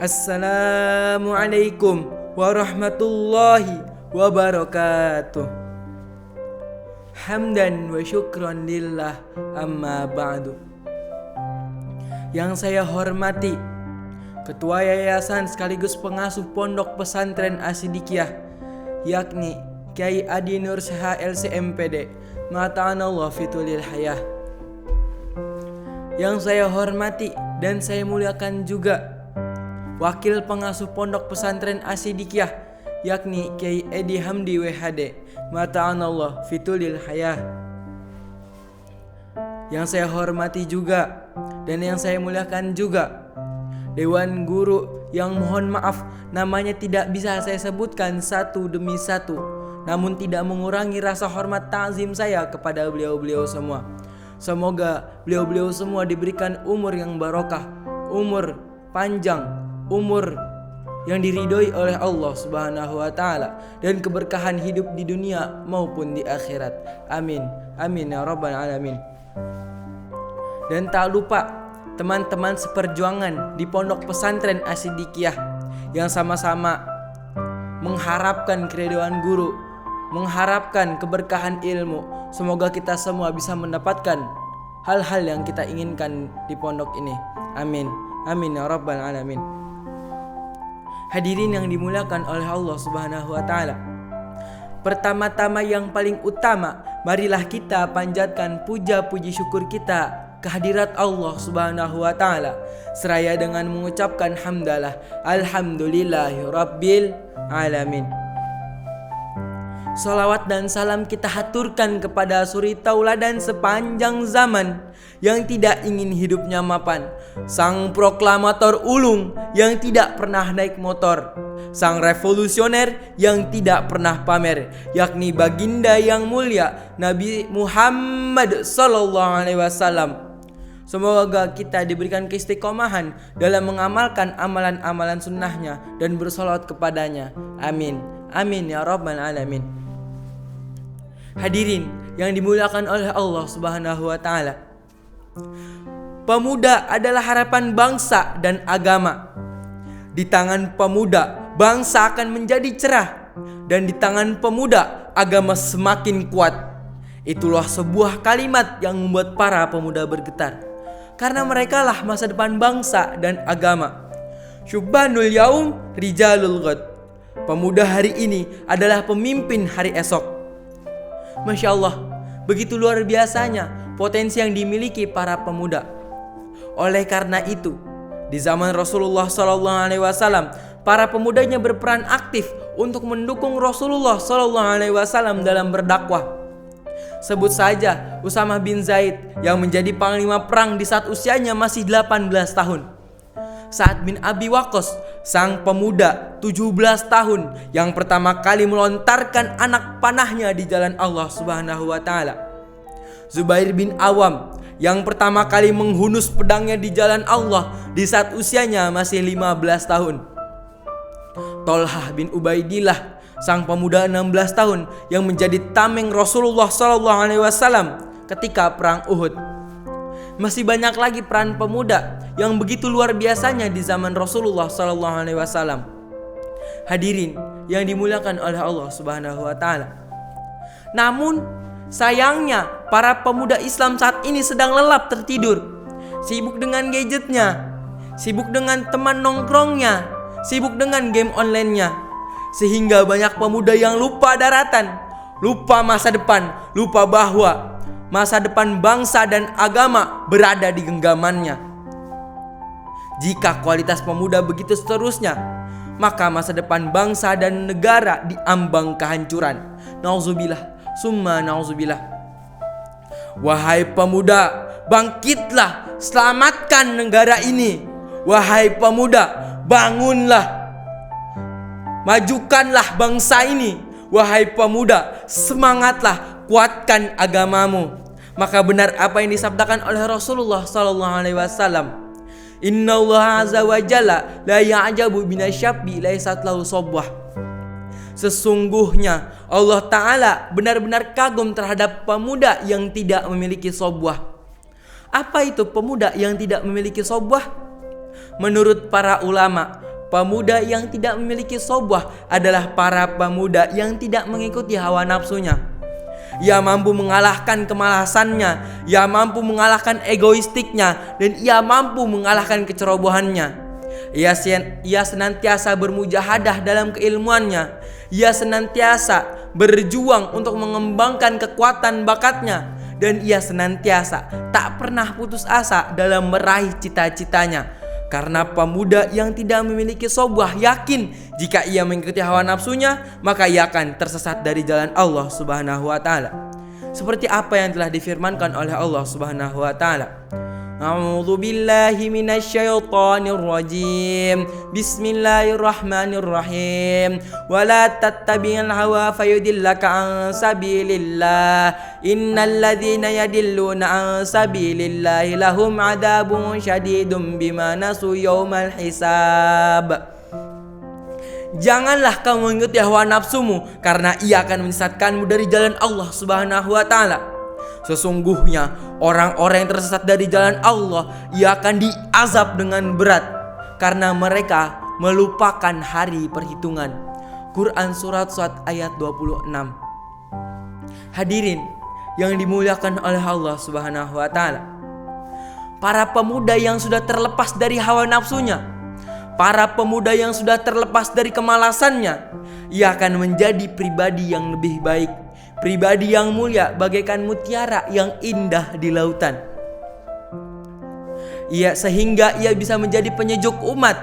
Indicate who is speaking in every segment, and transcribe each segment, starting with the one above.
Speaker 1: Assalamualaikum warahmatullahi wabarakatuh. Hamdan wa syukran lillah, amma ba'du. Yang saya hormati Ketua Yayasan sekaligus pengasuh Pondok Pesantren As-Siddiqiyah, yakni Kyai Adi Nur Seha LCMPD, Mata'anallah fitulil hayah. Yang saya hormati dan saya muliakan juga Wakil Pengasuh Pondok Pesantren As-Siddiqiyah, yakni Kyai Edi Hamdi WHD, Mata'anallah fitulil hayah. Yang saya hormati juga dan yang saya muliakan juga Dewan Guru yang mohon maaf namanya tidak bisa saya sebutkan satu demi satu, namun tidak mengurangi rasa hormat ta'zim saya kepada beliau-beliau semua. Semoga beliau-beliau semua diberikan umur yang barokah, umur panjang, umur yang diridhoi oleh Allah Subhanahu wa taala, dan keberkahan hidup di dunia maupun di akhirat. Amin. Amin ya rabbal alamin. Dan tak lupa teman-teman seperjuangan di Pondok Pesantren As-Siddiqiyah yang sama-sama mengharapkan keridhaan guru, mengharapkan keberkahan ilmu. Semoga kita semua bisa mendapatkan hal-hal yang kita inginkan di pondok ini. Amin. Amin ya rabbal alamin. Hadirin yang dimuliakan oleh Allah Subhanahu wa taala. Pertama-tama yang paling utama, marilah kita panjatkan puja-puji syukur kita kehadirat Allah Subhanahu wa taala seraya dengan mengucapkan hamdalah alhamdulillahi rabbil alamin. Salawat dan salam kita haturkan kepada suri tauladan sepanjang zaman yang tidak ingin hidupnya mapan, sang proklamator ulung yang tidak pernah naik motor, sang revolusioner yang tidak pernah pamer, yakni baginda yang mulia Nabi Muhammad sallallahu alaihi wasallam. Semoga kita diberikan keistiqomahan dalam mengamalkan amalan-amalan sunnahnya dan bersolawat kepadanya. Amin. Amin ya rabbal alamin. Hadirin yang dimuliakan oleh Allah Subhanahu wa taala. Pemuda adalah harapan bangsa dan agama. Di tangan pemuda, bangsa akan menjadi cerah, dan di tangan pemuda, agama semakin kuat. Itulah sebuah kalimat yang membuat para pemuda bergetar, karena merekalah masa depan bangsa dan agama. Syubbanul yaum rijalul ghad. Pemuda hari ini adalah pemimpin hari esok. Masya Allah, begitu luar biasanya potensi yang dimiliki para pemuda. Oleh karena itu, di zaman Rasulullah SAW, para pemudanya berperan aktif untuk mendukung Rasulullah SAW dalam berdakwah. Sebut saja Usamah bin Zaid yang menjadi panglima perang di saat usianya masih 18 tahun. Sa'ad bin Abi Waqqas, sang pemuda 17 tahun yang pertama kali melontarkan anak panahnya di jalan Allah Subhanahu wa taala. Zubair bin Awam yang pertama kali menghunus pedangnya di jalan Allah di saat usianya masih 15 tahun. Tolhah bin Ubaidillah, sang pemuda 16 tahun yang menjadi tameng Rasulullah SAW ketika perang Uhud. Masih banyak lagi peran pemuda yang begitu luar biasanya di zaman Rasulullah SAW. Hadirin yang dimuliakan oleh Allah Subhanahu wa taala. Namun sayangnya para pemuda Islam saat ini sedang lelap tertidur, sibuk dengan gadgetnya, sibuk dengan teman nongkrongnya, sibuk dengan game online-nya, sehingga banyak pemuda yang lupa daratan, lupa masa depan, lupa bahwa masa depan bangsa dan agama berada di genggamannya. Jika kualitas pemuda begitu seterusnya, maka masa depan bangsa dan negara diambang kehancuran. Nauzubillah, summa nauzubillah. Wahai pemuda, bangkitlah, selamatkan negara ini. Wahai pemuda, bangunlah, majukanlah bangsa ini. Wahai pemuda, semangatlah, kuatkan agamamu. Maka benar apa yang disabdakan oleh Rasulullah SAW. Innallaha azza wa jalla la ya'jabu binasyabbi laysat lahu sobwah. Sesungguhnya Allah Ta'ala benar-benar kagum terhadap pemuda yang tidak memiliki sobwah. Apa itu pemuda yang tidak memiliki sobwah? Menurut para ulama, Pemuda yang tidak memiliki sobwah adalah para pemuda yang tidak mengikuti hawa nafsunya. Ia mampu mengalahkan kemalasannya, ia mampu mengalahkan egoistiknya, dan ia mampu mengalahkan kecerobohannya. Ia senantiasa bermujahadah dalam keilmuannya. Ia senantiasa berjuang untuk mengembangkan kekuatan bakatnya, dan ia senantiasa tak pernah putus asa dalam meraih cita-citanya. Karena pemuda yang tidak memiliki sobwah yakin jika ia mengikuti hawa nafsunya, maka ia akan tersesat dari jalan Allah Subhanahu wa taala. Seperti apa yang telah difirmankan oleh Allah Subhanahu wa taala. A'udzu billahi minasyaitonir rajim. Bismillahirrahmanirrahim. Wala tattabi'il hawa fayudillaka an sabilillah. Innal ladzina yadilluna an sabilillahi lahum 'adzabun syadidun bima nasu yaumal hisab. Janganlah kamu mengikuti hawa nafsumu, karena ia akan menyesatkanmu dari jalan Allah Subhanahu wa taala. Sesungguhnya orang-orang yang tersesat dari jalan Allah, ia akan diazab dengan berat karena mereka melupakan hari perhitungan. Quran surat Shad ayat 26. Hadirin yang dimuliakan oleh Allah Subhanahu wa taala. Para pemuda yang sudah terlepas dari hawa nafsunya, para pemuda yang sudah terlepas dari kemalasannya, ia akan menjadi pribadi yang lebih baik, pribadi yang mulia bagaikan mutiara yang indah di lautan. Sehingga ia bisa menjadi penyejuk umat,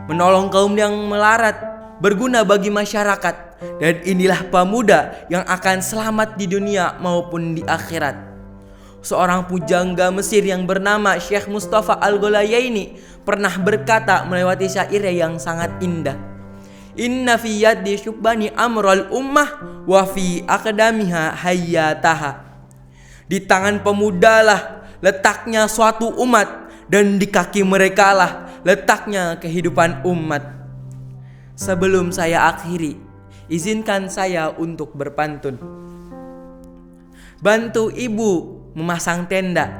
Speaker 1: menolong kaum yang melarat, berguna bagi masyarakat. Dan inilah pemuda yang akan selamat di dunia maupun di akhirat. Seorang pujangga Mesir yang bernama Syekh Mustafa Al-Ghulayaini pernah berkata melewati syair yang sangat indah. Inna fi yadi syubbani amral ummah wa fi aqdamiha hayyataha. Di tangan pemudalah letaknya suatu umat, dan di kaki mereka lah letaknya kehidupan umat. Sebelum saya akhiri, izinkan saya untuk berpantun. Bantu ibu memasang tenda.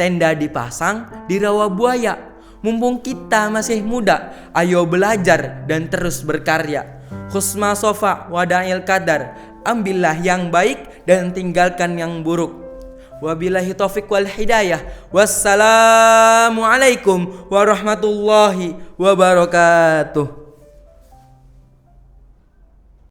Speaker 1: Tenda dipasang di rawa buaya. Mumpung kita masih muda, ayo belajar dan terus berkarya. Khusma sofa wada'il qadar. Ambillah yang baik dan tinggalkan yang buruk. Wabillahi taufiq wal hidayah. Wassalamualaikum warahmatullahi wabarakatuh.